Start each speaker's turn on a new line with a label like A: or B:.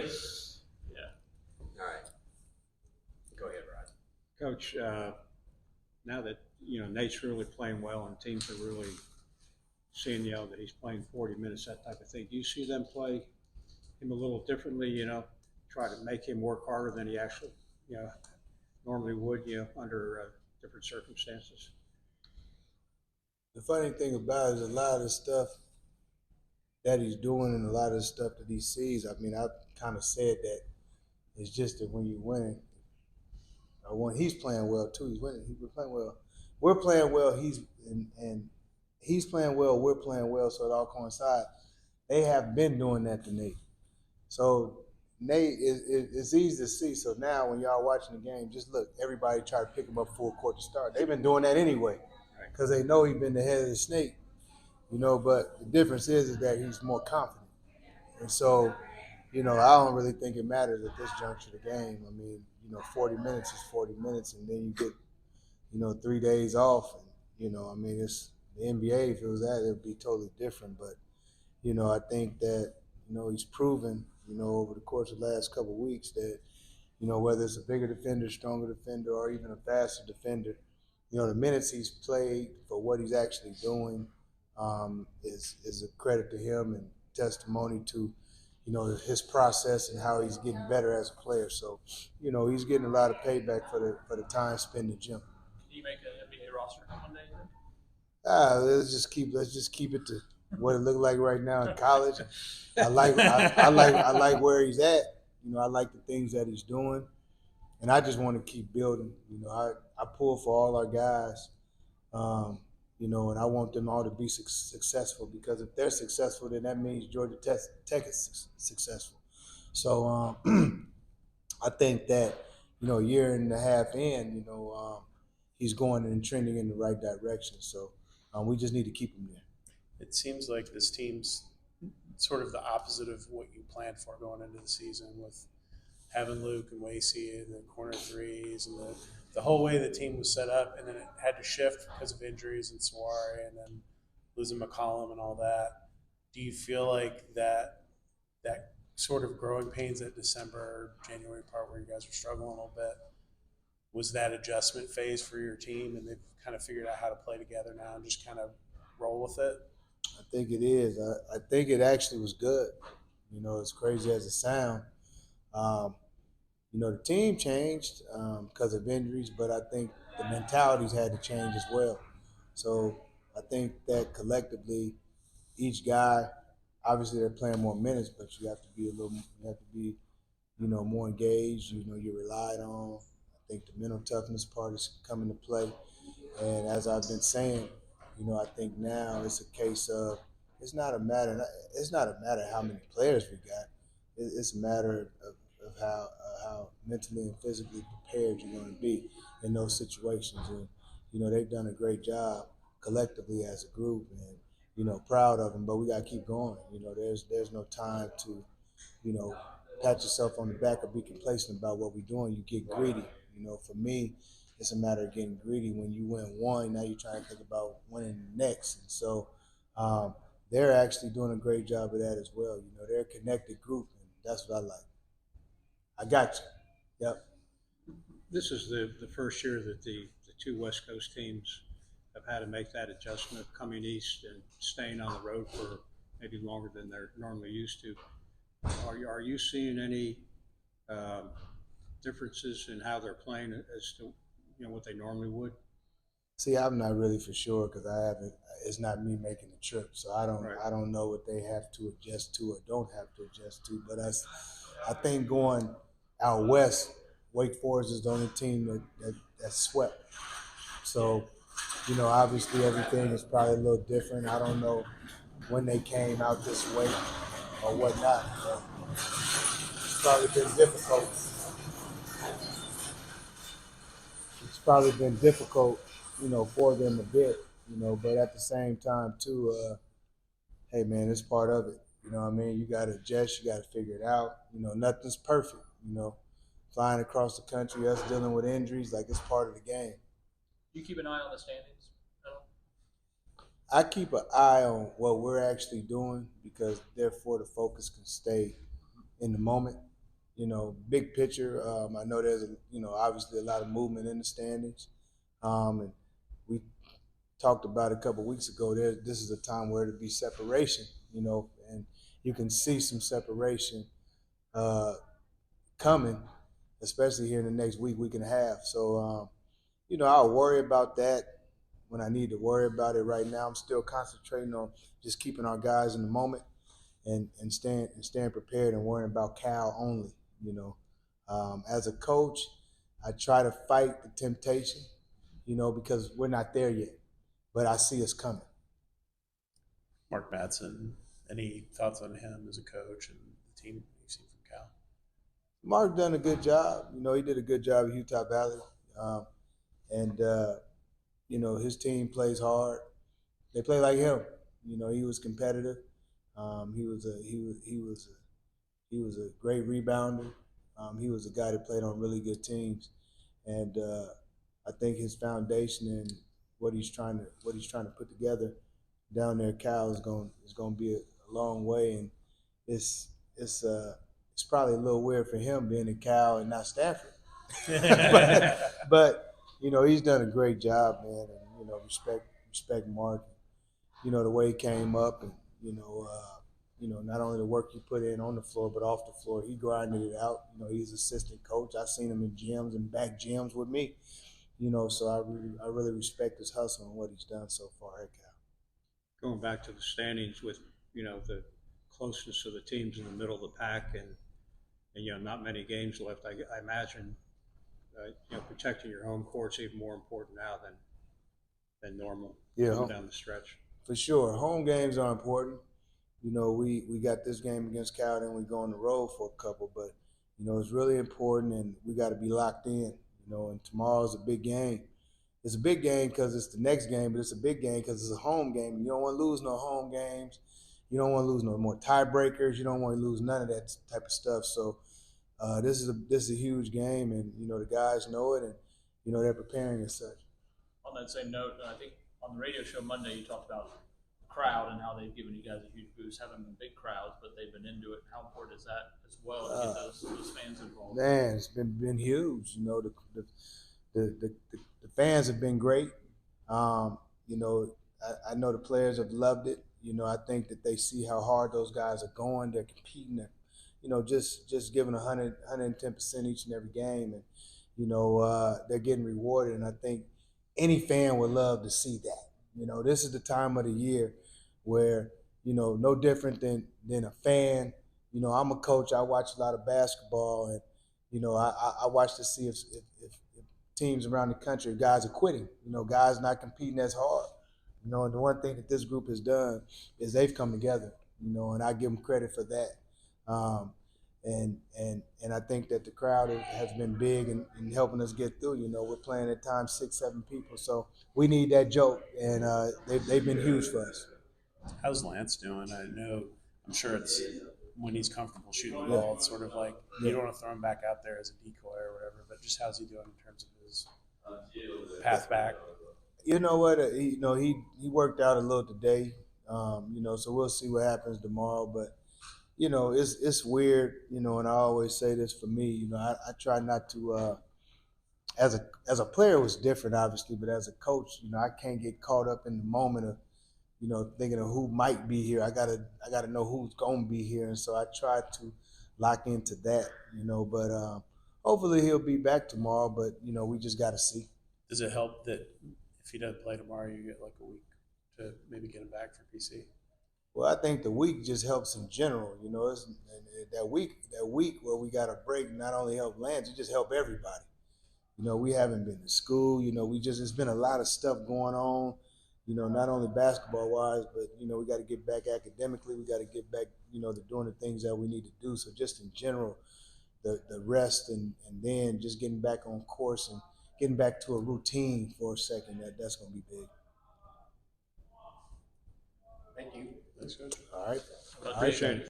A: Yeah. All right. Go ahead, Rod.
B: Coach, now that Nate's really playing well and teams are really seeing that he's playing 40 minutes, that type of thing, do you see them play him a little differently? Try to make him work harder than he actually normally would, under different circumstances.
C: The funny thing about it is a lot of the stuff that he's doing and a lot of the stuff that he sees. I mean, I kind of said that it's just that when you're winning, or when he's playing well too, he's winning. We're playing well. We're playing well. And he's playing well. We're playing well. So it all coincides. They have been doing that to Nate. So Nate it's easy to see. So now when y'all watching the game, just look. Everybody try to pick him up full court to start. They've been doing that anyway because they know he's been the head of the snake. But the difference is that he's more confident. And so, I don't really think it matters at this juncture of the game. I mean, 40 minutes is 40 minutes, and then you get, 3 days off. And, it's the NBA. If it was that, it would be totally different. But, I think that, he's proven, over the course of the last couple of weeks that, whether it's a bigger defender, stronger defender, or even a faster defender, the minutes he's played for what he's actually doing is a credit to him and testimony to, his process and how he's getting better as a player. So, he's getting a lot of payback for the time spent in the gym.
D: Can you make an NBA roster come one day?
C: Let's just keep it to what it looks like right now in college. I like where he's at. I like the things that he's doing, and I just want to keep building. I pull for all our guys. And I want them all to be successful because if they're successful, then that means Georgia Tech is successful. So I think that, a year and a half in, he's going and trending in the right direction. So we just need to keep him there.
E: It seems like this team's sort of the opposite of what you planned for going into the season with having Luke and Wasey and the corner threes and the whole way the team was set up, and then it had to shift because of injuries and Soare and then losing McCollum and all that. Do you feel like that sort of growing pains at December, January part where you guys were struggling a little bit, was that adjustment phase for your team and they've kind of figured out how to play together now and just kind of roll with it?
C: I think it is. I think it actually was good. As crazy as it sounds. The team changed because of injuries, but I think the mentalities had to change as well. So I think that collectively, each guy, obviously they're playing more minutes, but you have to be more engaged. You're relied on. I think the mental toughness part is coming to play. And as I've been saying, I think now it's a case of it's not a matter how many players we got. It's a matter of how mentally and physically prepared you're going to be in those situations. And they've done a great job collectively as a group, and proud of them. But we got to keep going. There's no time to pat yourself on the back or be complacent about what we're doing. You get greedy. For me, it's a matter of getting greedy. When you win one, now you're trying to think about winning the next. And so they're actually doing a great job of that as well. They're a connected group, and that's what I like. I got you. Yep.
B: This is the first year that the two West Coast teams have had to make that adjustment of coming east and staying on the road for maybe longer than they're normally used to. Are you seeing any differences in how they're playing as to what they normally would?
C: See, I'm not really for sure because I haven't. It's not me making the trip, so I don't.
B: Right.
C: I don't know what they have to adjust to or don't have to adjust to. But I think going out west, Wake Forest is the only team that's swept. So, obviously everything is probably a little different. I don't know when they came out this way or whatnot. But it's probably been difficult. It's probably been difficult, for them a bit, but at the same time too, hey man, it's part of it. You know what I mean? You gotta adjust, you gotta figure it out. Nothing's perfect, flying across the country, us dealing with injuries, like it's part of the game.
D: Do you keep an eye on the standings at all?
C: I keep an eye on what we're actually doing because therefore the focus can stay in the moment. big picture, I know there's, obviously a lot of movement in the standings. And we talked about a couple of weeks ago, this is a time where there'll be separation, and you can see some separation coming, especially here in the next week and a half. So, I'll worry about that when I need to worry about it. Right now, I'm still concentrating on just keeping our guys in the moment and staying prepared and worrying about Cal only. As a coach, I try to fight the temptation, because we're not there yet, but I see us coming.
E: Mark Madsen, any thoughts on him as a coach and the team you've seen from Cal?
C: Mark done a good job. He did a good job at Utah Valley, and his team plays hard. They play like him. He was competitive. He was a great rebounder. He was a guy that played on really good teams, and I think his foundation and what he's trying to put together down there at Cal is going to be a long way. And it's probably a little weird for him being in Cal and not Stanford, but he's done a great job, man. And respect Mark. The way he came up, and not only the work he put in on the floor, but off the floor, he grinded it out. He's assistant coach. I've seen him in gyms and back gyms with me. So I really respect his hustle and what he's done so far at Cal.
B: Going back to the standings with, the closeness of the teams in the middle of the pack and not many games left, I imagine, protecting your home court's even more important now than normal coming down the stretch.
C: For sure. Home games are important. We got this game against Cal, then we go on the road for a couple, but, it's really important, and we got to be locked in, and tomorrow's a big game. It's a big game because it's the next game, but it's a big game because it's a home game. You don't want to lose no home games. You don't want to lose no more tiebreakers. You don't want to lose none of that type of stuff. So this is a huge game, and, the guys know it, and, they're preparing as such.
D: On that same note, I think on the radio show Monday, you talked about the crowd and how they've given you guys a huge boost, having big crowds, but they've been into it. How important is that as well to get those fans involved?
C: Man, it's been huge. The fans have been great. I know the players have loved it. I think that they see how hard those guys are going. They're competing. Just giving 110% each and every game, and they're getting rewarded. And I think any fan would love to see that. This is the time of the year where, no different than a fan. I'm a coach. I watch a lot of basketball, and, I watch to see if teams around the country, guys are quitting, guys not competing as hard. And the one thing that this group has done is they've come together, and I give them credit for that. And I think that the crowd has been big in helping us get through. We're playing at times 6, 7 people, so we need that joke, and they've been huge for us.
E: How's Lance doing? I'm sure it's when he's comfortable shooting the ball. It's sort of like you don't want to throw him back out there as a decoy or whatever. But just how's he doing in terms of his path back?
C: You know what? He worked out a little today. So we'll see what happens tomorrow. But it's weird. And I always say this for me. I try not to. As a player, it was different, obviously, but as a coach, I can't get caught up in the moment of, thinking of who might be here. I gotta know who's gonna be here, and so I try to lock into that, But hopefully he'll be back tomorrow. But we just gotta see.
E: Does it help that if he doesn't play tomorrow, you get like a week to maybe get him back for PC?
C: Well, I think the week just helps in general. It's, that week where we got a break not only help Lance, it just help everybody. We haven't been to school. It's been a lot of stuff going on. Not only basketball wise, but we got to get back academically. We got to get back, to doing the things that we need to do. So just in general, the rest and then just getting back on course and getting back to a routine for a second, that's going to be big.
A: Thank you.
E: Thanks, Coach.
C: All right.
B: Appreciate it.